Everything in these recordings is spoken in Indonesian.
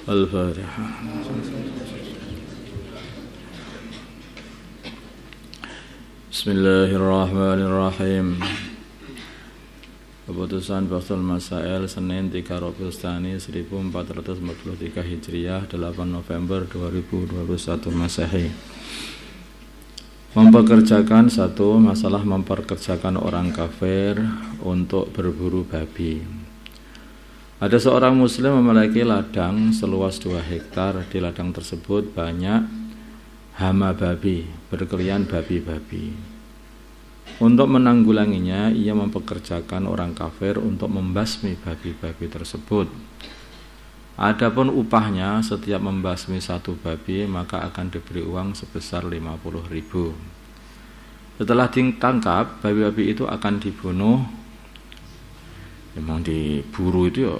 Al-Fatihah. Bismillahirrahmanirrahim. Keputusan Bahsul Masail Senin 3 Rabiul Tsani 1443 Hijriah 8 November 2021 Masehi. Mempekerjakan satu masalah memperkerjakan orang kafir untuk berburu babi. Ada seorang muslim memiliki ladang seluas 2 hektar. Di ladang tersebut banyak hama babi, berkeliaran babi-babi. Untuk menanggulanginya, ia mempekerjakan orang kafir untuk membasmi babi-babi tersebut. Adapun upahnya, setiap membasmi satu babi maka akan diberi uang sebesar 50.000. Setelah ditangkap, babi-babi itu akan dibunuh. Memang diburu itu ya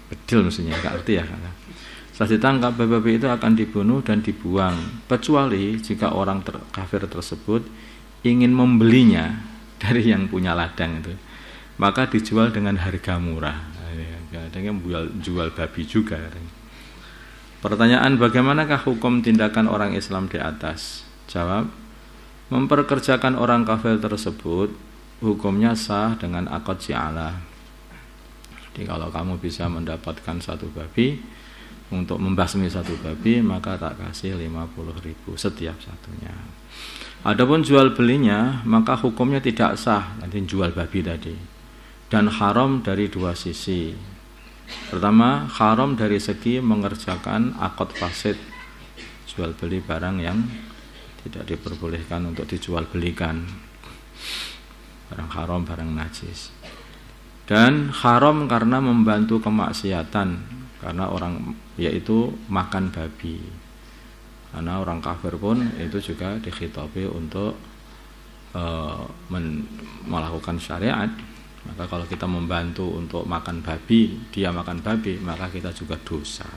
bedil mestinya, gak arti ya. Setelah ditangkap, babi-babi itu akan dibunuh dan dibuang, kecuali jika orang kafir tersebut ingin membelinya dari yang punya ladang itu, maka dijual dengan harga murah. Ada yang jual babi juga. Pertanyaan, bagaimanakah hukum tindakan orang Islam di atas? Jawab, memperkerjakan orang kafir tersebut hukumnya sah dengan akad ji'alah. Jadi kalau kamu bisa mendapatkan satu babi, untuk membasmi satu babi, maka tak kasih 50.000 setiap satunya. Adapun jual belinya, maka hukumnya tidak sah, nanti jual babi tadi, dan haram dari dua sisi. Pertama, haram dari segi mengerjakan akad fasid, jual beli barang yang tidak diperbolehkan untuk dijual belikan, barang haram, barang najis. Dan haram karena membantu kemaksiatan, karena orang yaitu makan babi. Karena orang kafir pun itu juga dikhitabi untuk melakukan syariat. Maka kalau kita membantu untuk makan babi, dia makan babi, maka kita juga dosa.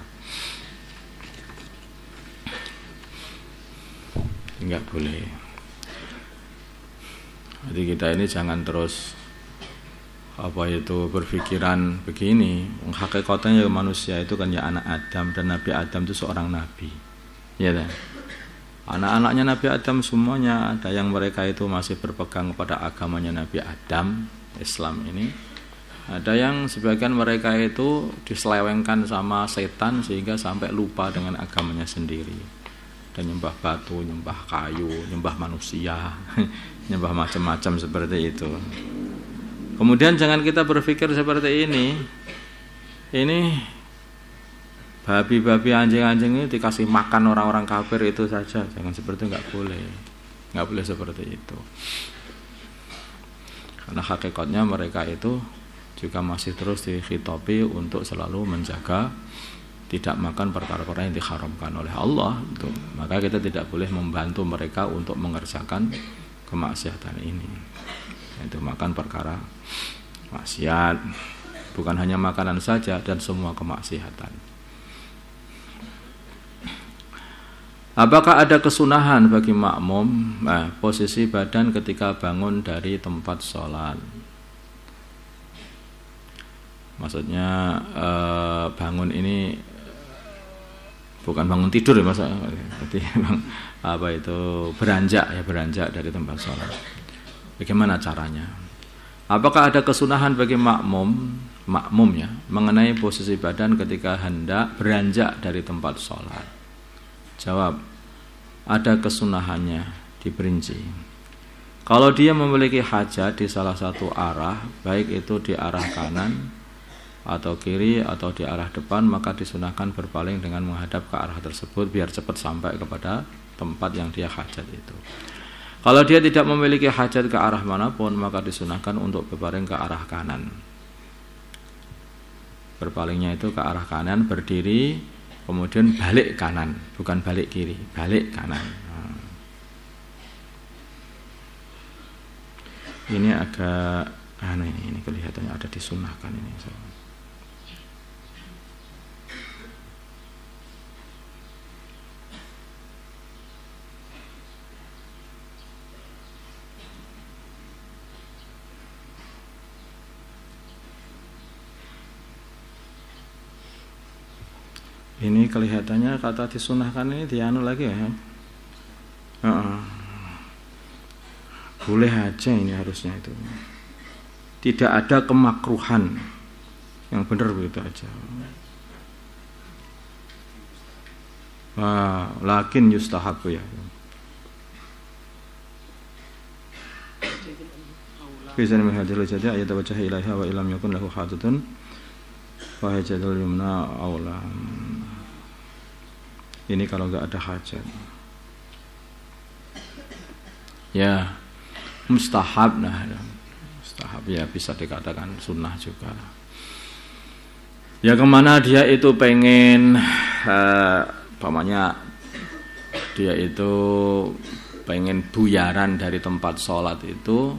Enggak boleh. Jadi kita ini jangan terus berpikiran begini. Hakikatnya ya manusia itu kan ya anak Adam, dan Nabi Adam itu seorang nabi. Ya kan? Anak-anaknya Nabi Adam semuanya ada yang mereka itu masih berpegang pada agamanya Nabi Adam, Islam ini. Ada yang sebagian mereka itu diselewengkan sama setan sehingga sampai lupa dengan agamanya sendiri. Dan nyembah batu, nyembah kayu, nyembah manusia, nyembah macam-macam seperti itu. Kemudian jangan kita berpikir seperti ini. Ini babi-babi, anjing-anjing ini dikasih makan orang-orang kafir itu saja. Jangan seperti itu, nggak boleh seperti itu. Karena hakikatnya mereka itu juga masih terus dikhitabi untuk selalu menjaga tidak makan perkara-perkara yang diharamkan oleh Allah itu. Maka kita tidak boleh membantu mereka untuk mengerjakan kemaksiatan ini. Itu makan perkara maksiat, bukan hanya makanan saja, dan semua kemaksiatan. Apakah ada kesunahan bagi makmum posisi badan ketika bangun dari tempat sholat? Maksudnya bangun ini bukan bangun tidur ya, berarti beranjak dari tempat sholat. Bagaimana caranya? Apakah ada kesunahan bagi makmum ya mengenai posisi badan ketika hendak beranjak dari tempat sholat? Jawab, ada kesunahannya, diperinci. Kalau dia memiliki hajat di salah satu arah, baik itu di arah kanan atau kiri atau di arah depan, maka disunahkan berpaling dengan menghadap ke arah tersebut biar cepat sampai kepada tempat yang dia hajat itu. Kalau dia tidak memiliki hajat ke arah manapun, maka disunahkan untuk berpaling ke arah kanan. Berpalingnya itu ke arah kanan, berdiri, kemudian balik kanan, bukan balik kiri, balik kanan. Ini agak aneh, ini kelihatannya ada disunahkan ini. Ini kelihatannya kata disunahkan ini dianu lagi ya. Boleh aja ini harusnya itu. Tidak ada kemakruhan. Yang benar begitu aja. Lakin yustahabu ya. Bisa melihatlah saja ayat baca ilaiha wa ilam yakun lahu hajatun wa hajatul yumna aula. Ini kalau enggak ada hajat. Ya, mustahab mustahab ya bisa dikatakan sunnah juga. Ya kemana dia itu pengen dia itu pengen buyaran dari tempat sholat itu,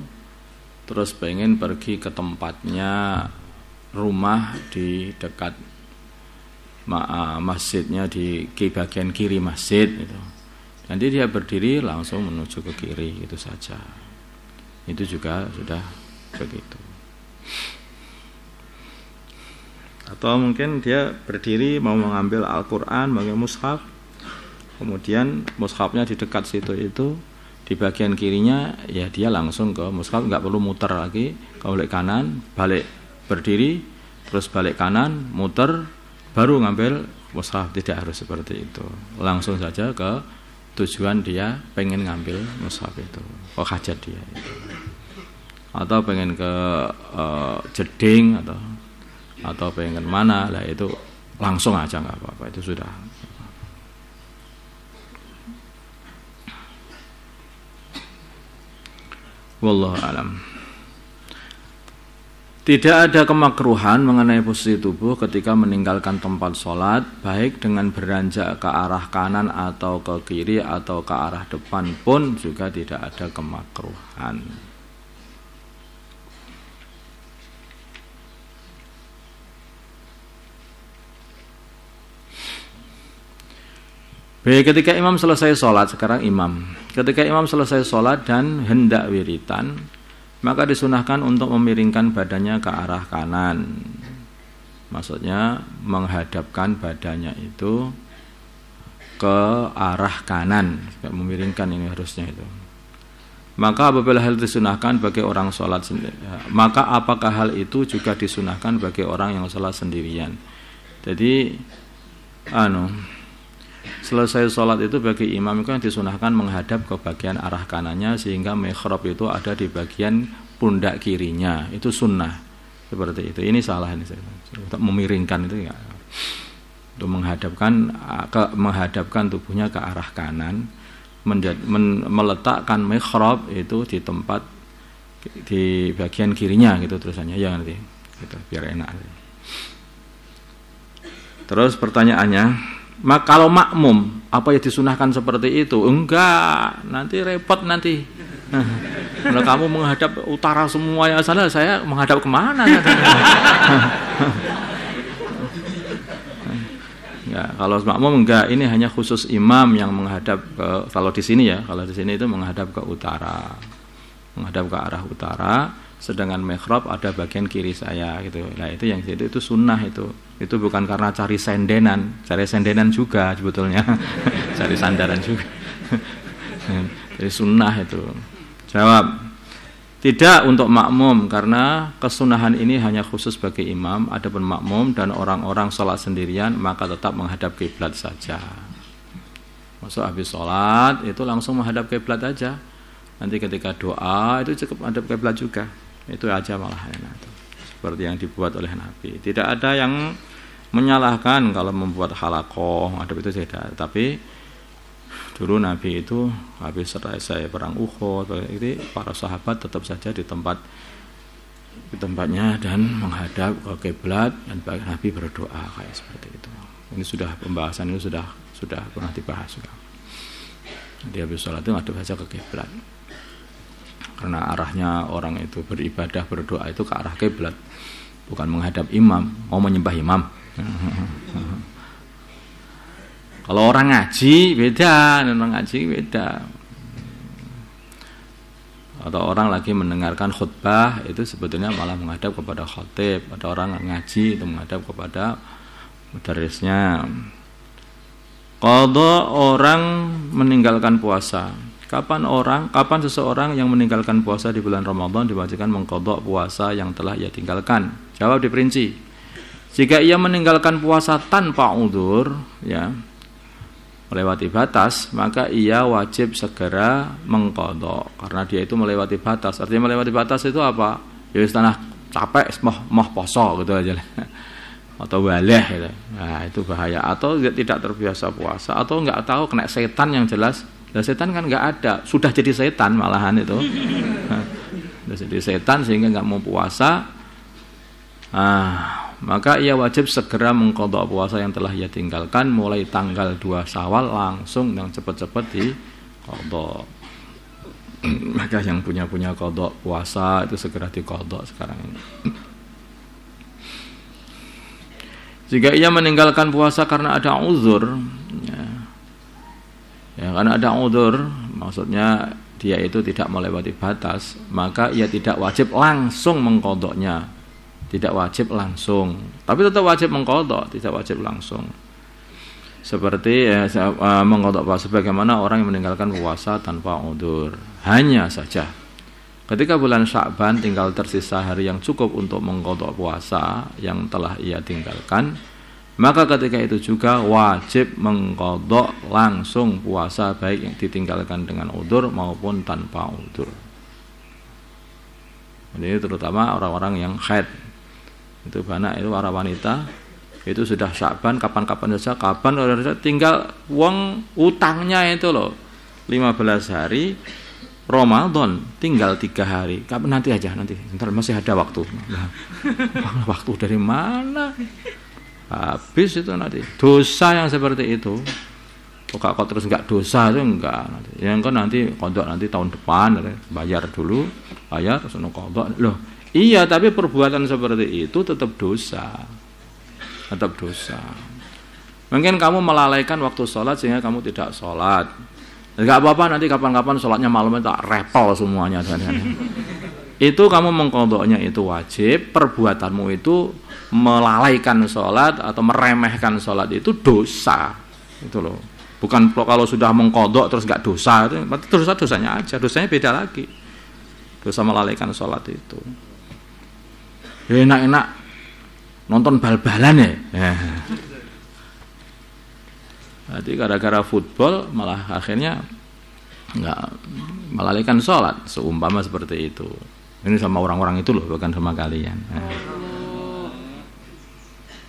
terus pengen pergi ke tempatnya rumah di dekat masjidnya di bagian kiri masjid itu. Nanti dia berdiri langsung menuju ke kiri itu saja. Itu juga sudah begitu. Atau mungkin dia berdiri mau mengambil Al-Quran pakai mushaf, kemudian mushafnya di dekat situ itu, di bagian kirinya ya dia langsung ke mushaf, nggak perlu muter lagi, balik kanan, balik berdiri, terus balik kanan, muter, baru ngambil mushaf. Tidak harus seperti itu, langsung saja ke tujuan dia pengen ngambil mushaf itu, ke hajat dia itu. Atau pengen ke jeding atau pengen mana lah, itu langsung aja nggak apa-apa, itu sudah. Wallahu alam. Tidak ada kemakruhan mengenai posisi tubuh ketika meninggalkan tempat sholat, baik dengan beranjak ke arah kanan atau ke kiri atau ke arah depan pun juga tidak ada kemakruhan. Baik, ketika imam selesai sholat, sekarang imam. Ketika imam selesai sholat dan hendak wiritan, maka disunahkan untuk memiringkan badannya ke arah kanan. Maksudnya menghadapkan badannya itu ke arah kanan, memiringkan ini harusnya itu. Maka apabila hal disunahkan bagi orang sholat sendiri, maka apakah hal itu juga disunahkan bagi orang yang sholat sendirian? Jadi, selesai sholat itu bagi imam itu yang disunahkan menghadap ke bagian arah kanannya, sehingga mihrab itu ada di bagian pundak kirinya. Itu sunnah seperti itu. Ini salah ini, untuk memiringkan itu ya, untuk menghadapkan tubuhnya ke arah kanan, meletakkan mihrab itu di tempat di bagian kirinya gitu terusannya ya nanti gitu, biar enak. Terus pertanyaannya, kalau makmum, apa yang disunahkan seperti itu? Enggak, nanti repot nanti. Kalau kamu menghadap utara semuanya, saya menghadap kemana? Ya, kalau makmum enggak, ini hanya khusus imam yang menghadap ke, kalau di sini ya, kalau di sini itu menghadap ke utara, menghadap ke arah utara. Sedangkan mihrab ada bagian kiri saya gitu. Nah itu yang itu sunnah itu bukan karena cari sendenan juga sebetulnya, cari sandaran juga. Jadi sunnah itu. Jawab, tidak untuk makmum, karena kesunahan ini hanya khusus bagi imam. Adapun makmum dan orang-orang sholat sendirian maka tetap menghadap kiblat saja. Masuk habis sholat itu langsung menghadap kiblat aja. Nanti ketika doa itu cukup menghadap kiblat juga. Itu aja malah enak itu. Seperti yang dibuat oleh Nabi. Tidak ada yang menyalahkan kalau membuat halaqah, ada itu tidak. Tapi dulu Nabi itu habis selesai perang Uhud, itu para sahabat tetap saja di tempatnya dan menghadap ke kiblat, dan Nabi berdoa kayak seperti itu. Ini sudah pembahasan itu sudah pernah dibahas juga. Dia habis sholat itu menghadap saja ke kiblat. Karena arahnya orang itu beribadah, berdoa itu ke arah kiblat, bukan menghadap imam, mau menyembah imam. Kalau orang ngaji beda, Atau orang lagi mendengarkan khutbah itu sebetulnya malah menghadap kepada khatib. Ada orang ngaji itu menghadap kepada mudarrisnya. Qadha orang meninggalkan puasa. Kapan seseorang yang meninggalkan puasa di bulan Ramadan diwajibkan mengqadha puasa yang telah ia tinggalkan? Jawab diperinci. Jika ia meninggalkan puasa tanpa udzur, ya, melewati batas, maka ia wajib segera mengqadha karena dia itu melewati batas. Artinya melewati batas itu apa? Ya wis tanah capek moh poso gitu aja. Atau waleh gitu. Nah, itu bahaya. Atau tidak terbiasa puasa atau enggak tahu kena setan yang jelas. Nah, setan kan enggak ada, sudah jadi setan malahan itu. Sudah jadi setan sehingga enggak mau puasa. Maka ia wajib segera mengqadha puasa yang telah ia tinggalkan mulai tanggal 2 Syawal langsung yang cepat-cepat diqadha. Maka yang punya qadha puasa itu segera diqadha sekarang ini. Jika ia meninggalkan puasa karena ada uzur, ya karena ada uzur, maksudnya dia itu tidak melewati batas, maka ia tidak wajib langsung mengqadhanya. Tidak wajib langsung, tapi tetap wajib mengqadha, tidak wajib langsung. Seperti mengqadha puasa sebagaimana orang yang meninggalkan puasa tanpa uzur. Hanya saja ketika bulan Sya'ban tinggal tersisa hari yang cukup untuk mengqadha puasa yang telah ia tinggalkan, maka ketika itu juga wajib mengqadha langsung puasa baik yang ditinggalkan dengan uzur maupun tanpa uzur. Ini terutama orang-orang yang haid. Itu banyak itu para wanita itu sudah Sya'ban kapan-kapan saja tinggal uang utangnya itu loh 15 hari Ramadan tinggal 3 hari. Kapan nanti aja nanti. Ntar masih ada waktu. Nah, waktu dari mana? Habis itu nanti. Dosa yang seperti itu. Kok terus enggak dosa itu enggak nanti. Yang kan nanti qadha nanti tahun depan bayar dulu, bayar terus qadha. Loh, iya, tapi perbuatan seperti itu tetap dosa. Tetap dosa. Mungkin kamu melalaikan waktu sholat sehingga kamu tidak sholat. Enggak apa-apa nanti kapan-kapan sholatnya malamnya tak repel semuanya. Itu kamu mengqadhanya itu wajib. Perbuatanmu itu melalaikan sholat atau meremehkan sholat itu dosa. Itu loh. Bukan kalau sudah mengqadha terus enggak dosa, itu berarti dosanya aja. Dosanya beda lagi. Dosa melalaikan sholat itu. Enak-enak nonton bal-balan ya. Jadi gara-gara football malah akhirnya nggak melalaikan sholat, seumpama seperti itu. Ini sama orang-orang itu loh, bukan sama kalian.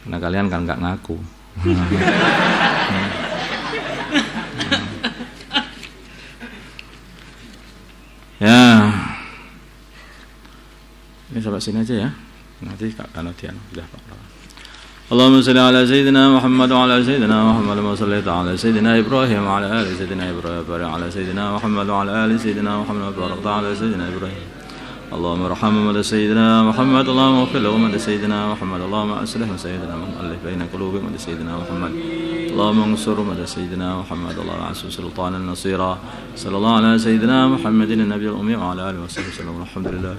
Karena kalian kan nggak ngaku. Ya, ini sampai sini aja ya. Nanti karena dia sudah Pak. Allahumma shalli ala sayyidina Muhammad wa ala sayyidina Muhammad wa salli ala sayyidina Ibrahim wa ala ali sayyidina Ibrahim wa ala sayyidina Muhammad wa ala ali sayyidina Muhammad wa ala sayyidina Ibrahim. Allahumma arhamna wa sayyidina Muhammad, Allahumma ighfir lahu wa sayyidina Muhammad, Allahumma aslih sayyidina Muhammad, alif baina qulubihim wa sayyidina Muhammad. Allahumma ansur wa sayyidina Muhammad, Allahumma asu sultanan nasira. Sallallahu ala sayyidina Muhammadin nabiyil ummi wa ala alihi wa sahbihi. Alhamdulillah.